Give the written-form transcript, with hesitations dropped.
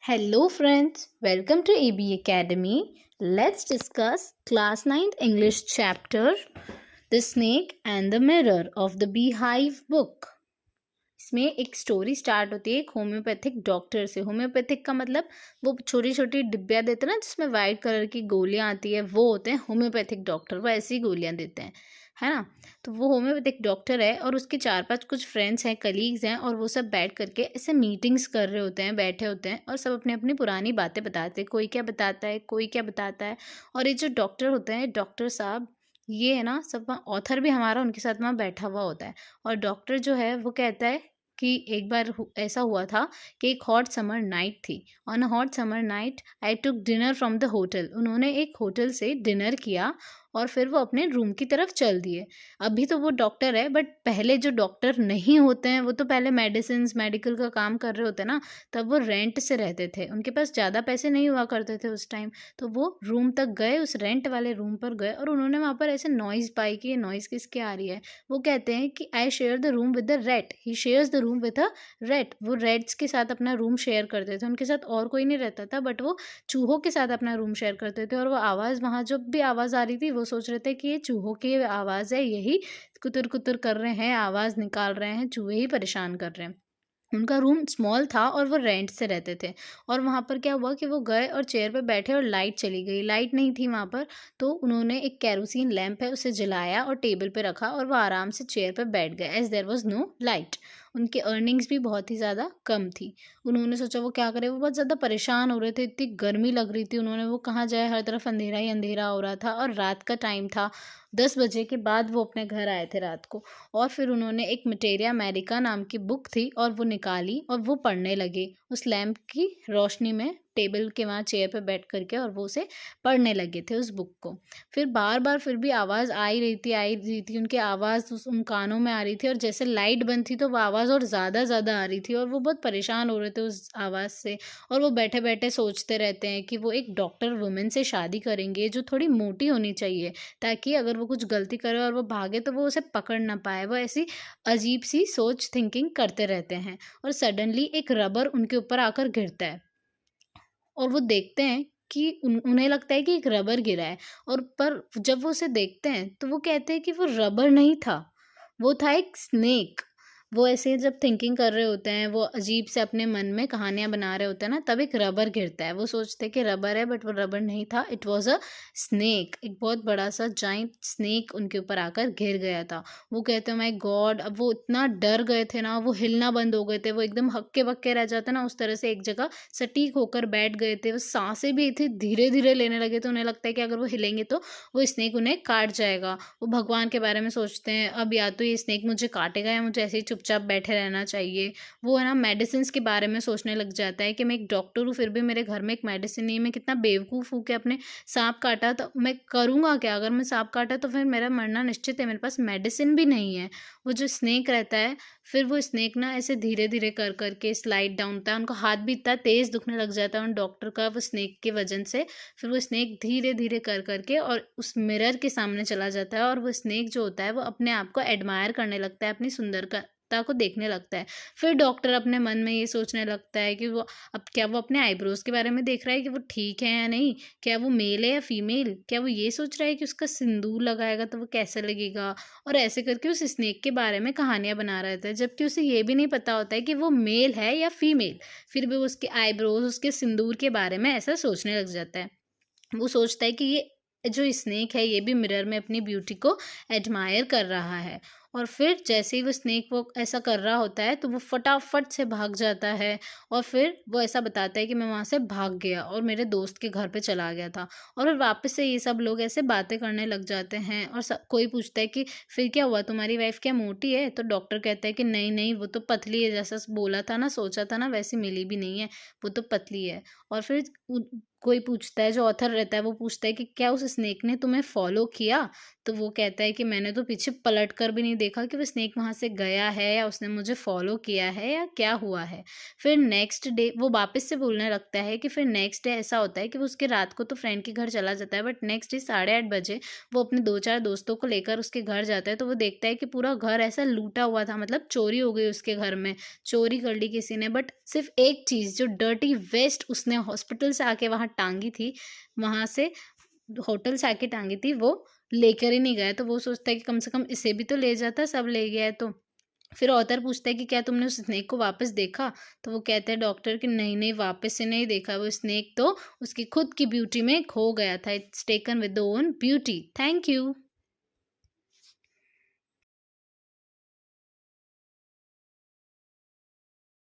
Hello friends, welcome to AB Academy. Let's discuss class 9th English chapter The Snake and the Mirror of the Beehive book. इसमें एक story start होती है एक homeopathic doctor से। Homeopathic का मतलब वो छोटी छोटी डिब्बियाँ देते हैं ना जिसमें वाइट कलर की गोलियाँ आती है, वो होते हैं होम्योपैथिक डॉक्टर। वो ऐसी गोलियाँ देते हैं, है ना। तो वो होम्योपैथिक डॉक्टर है और उसके 4-5 कुछ फ्रेंड्स हैं, कलीग्स हैं, और वो सब बैठ करके ऐसे मीटिंग्स कर रहे होते हैं, बैठे होते हैं और सब अपनी अपनी पुरानी बातें बताते हैं। कोई क्या बताता है, कोई क्या बताता है। और ये जो डॉक्टर होते हैं, डॉक्टर साहब, ये है ना, सब ऑथर भी हमारा उनके साथ वहाँ बैठा हुआ होता है। और डॉक्टर जो है वो कहता है कि एक बार ऐसा हुआ था कि एक हॉट समर नाइट थी। On a hot summer night I took dinner from the hotel. उन्होंने एक होटल से डिनर किया और फिर वो अपने रूम की तरफ चल दिए। अभी तो वो डॉक्टर है, बट पहले जो डॉक्टर नहीं होते हैं वो तो पहले मेडिकल का काम कर रहे होते हैं ना। तब वो रेंट से रहते थे, उनके पास ज़्यादा पैसे नहीं हुआ करते थे उस टाइम। तो वो रूम तक गए, उस रेंट वाले रूम पर गए, और उन्होंने वहाँ पर ऐसे नॉइज़ पाई कि ये नॉइज़ किसकी आ रही है। वो कहते हैं कि I share the room with the rat. He shares the room with a rat. वो रैट्स के साथ अपना रूम शेयर करते थे, उनके साथ और कोई नहीं रहता था, बट वो चूहों के साथ अपना रूम शेयर करते थे। और वो आवाज़, वहाँ जब भी आवाज़ आ रही थी वो सोच रहे थे कि ये चूहों की आवाज़ है, यही कुतर कुतर कर रहे हैं, आवाज़ निकाल रहे हैं, चूहे ही परेशान कर रहे हैं। उनका रूम स्मॉल था और वो रेंट से रहते थे। और वहाँ पर क्या हुआ कि वो गए और चेयर पे बैठे और लाइट चली गई, लाइट नहीं थी वहाँ पर। तो उन्होंने एक केरोसिन लैंप है उसे जलाया और टेबल पे रखा और वो आराम से चेयर पे बैठ गए, as there was no light. उनकी अर्निंग्स भी बहुत ही ज़्यादा कम थी। उन्होंने सोचा वो क्या करे, वो बहुत ज़्यादा परेशान हो रहे थे, इतनी गर्मी लग रही थी उन्होंने, वो कहाँ जाए, हर तरफ अंधेरा ही अंधेरा हो रहा था और रात का टाइम था। 10 बजे के बाद वो अपने घर आए थे रात को। और फिर उन्होंने एक मटेरिया अमेरिका नाम की बुक थी और वो निकाली और वो पढ़ने लगे उस लैंप की रोशनी में, टेबल के वहाँ चेयर पे बैठ करके, और वो उसे पढ़ने लगे थे उस बुक को। फिर बार बार फिर भी आवाज़ आ रही थी, उनकी आवाज़ उन कानों में आ रही थी, और जैसे लाइट बंद थी तो वो आवाज़ और ज़्यादा ज़्यादा आ रही थी और वो बहुत परेशान हो रहे थे उस आवाज़ से। और वो बैठे बैठे सोचते रहते हैं कि वो एक डॉक्टर वुमेन से शादी करेंगे जो थोड़ी मोटी होनी चाहिए, ताकि अगर वो कुछ गलती करे और वो भागे तो वो उसे पकड़ ना पाए। वो ऐसी अजीब सी सोच थिंकिंग करते रहते हैं। और सडनली एक रबर उनके ऊपर आकर गिरता है और वो देखते हैं कि उन्हें लगता है कि एक रबर गिरा है। और पर जब वो उसे देखते हैं तो वो कहते हैं कि वो रबर नहीं था, वो था एक स्नेक। वो ऐसे जब थिंकिंग कर रहे होते हैं, वो अजीब से अपने मन में कहानियां बना रहे होते हैं ना, तब एक रबर गिरता है। वो सोचते हैं कि रबर है, बट वो रबर नहीं था, इट वॉज अ स्नेक। एक बहुत बड़ा सा जाइंट स्नेक उनके ऊपर आकर घिर गया था। वो कहते हैं माय गॉड। अब वो इतना डर गए थे ना, वो हिलना बंद हो गए थे, वो एकदम हक्के बक्के रह जाते ना, उस तरह से एक जगह सटीक होकर बैठ गए थे। वो सांसें भी इतनी धीरे धीरे लेने लगे थे, उन्हें लगता है कि अगर वो हिलेंगे तो वो स्नेक उन्हें काट जाएगा। वो भगवान के बारे में सोचते हैं, अब या तो ये स्नेक मुझे काटेगा या मुझे ऐसे ही चुपचाप बैठे रहना चाहिए। वो है ना मेडिसिन के बारे में सोचने लग जाता है कि मैं एक डॉक्टर हूँ, फिर भी मेरे घर में एक मेडिसिन नहीं है, मैं कितना बेवकूफ़ हूँ कि अपने सांप काटा, तो मैं करूँगा क्या अगर मैं सांप काटा, तो फिर मेरा मरना निश्चित है, मेरे पास मेडिसिन भी नहीं है। वो जो स्नेक रहता है, फिर वो स्नेक ना ऐसे धीरे धीरे कर करके स्लाइड डाउन होता है, उनका हाथ भी इतना तेज़ दुखने लग जाता है उन डॉक्टर का वो स्नेक की वजन से। फिर वो स्नेक धीरे धीरे कर करके और उस मिरर के सामने चला जाता है, और वो स्नेक जो होता है वो अपने आप को एडमायर करने लगता है, अपनी सुंदरता को देखने लगता है। फिर डॉक्टर अपने मन में ये सोचने लगता है कि वो अब क्या वो अपने आईब्रोज के बारे में देख रहा है कि वो ठीक है या नहीं, क्या वो मेल है या फीमेल, क्या वो ये सोच रहा है कि उसका सिंदूर लगाएगा तो वो कैसा लगेगा। और ऐसे करके उस स्नेक के बारे में कहानियां बना रहे थे, जबकि उसे ये भी नहीं पता होता है कि वो मेल है या फीमेल। फिर भी वो उसके आईब्रोज, उसके सिंदूर के बारे में ऐसा सोचने लग जाता है। वो सोचता है कि ये जो स्नेक है ये भी मिरर में अपनी ब्यूटी को एडमायर कर रहा है। और फिर जैसे ही वो स्नेक वो ऐसा कर रहा होता है तो वो फटाफट से भाग जाता है। और फिर वो ऐसा बताता है कि मैं वहाँ से भाग गया और मेरे दोस्त के घर पे चला गया था। और फिर वापस से ये सब लोग ऐसे बातें करने लग जाते हैं, और सब कोई पूछता है कि फिर क्या हुआ, तुम्हारी वाइफ क्या मोटी है? तो डॉक्टर कहता है कि नहीं नहीं, वो तो पतली है, जैसा बोला था ना, सोचा था ना, वैसी मिली भी नहीं है, वो तो पतली है। और फिर कोई पूछता है, जो ऑथर रहता है वो पूछता है कि क्या उस स्नेक ने तुम्हें फॉलो किया? तो वो कहता है कि मैंने तो पीछे पलट कर भी नहीं देखा कि वो स्नेक वहाँ से गया है या उसने मुझे फॉलो किया है या क्या हुआ है। फिर नेक्स्ट डे वो वापस से बोलने लगता है कि फिर नेक्स्ट डे ऐसा होता है कि वो उसके रात को तो फ्रेंड के घर चला जाता है, बट नेक्स्ट डे 8:30 बजे वो अपने 2-4 दोस्तों को लेकर उसके घर जाता है, तो वो देखता है कि पूरा घर ऐसा लूटा हुआ था, मतलब चोरी हो गई उसके घर में, चोरी कर ली किसी ने। बट सिर्फ एक चीज़, जो डर्टी वेस्ट उसने हॉस्पिटल से आके वहाँ टांगी थी, वहाँ से होटल से आके टांगी थी, वो लेकर ही नहीं गया। तो वो सोचता है कि कम से कम इसे भी तो ले जाता, सब ले गया है तो। फिर ऑथर पूछता है कि क्या तुमने उस स्नेक को वापस देखा? तो वो कहता है डॉक्टर कि नहीं नहीं, वापस से नहीं देखा, वो स्नेक तो उसकी खुद की ब्यूटी में खो गया था। It's taken with own beauty. Thank you.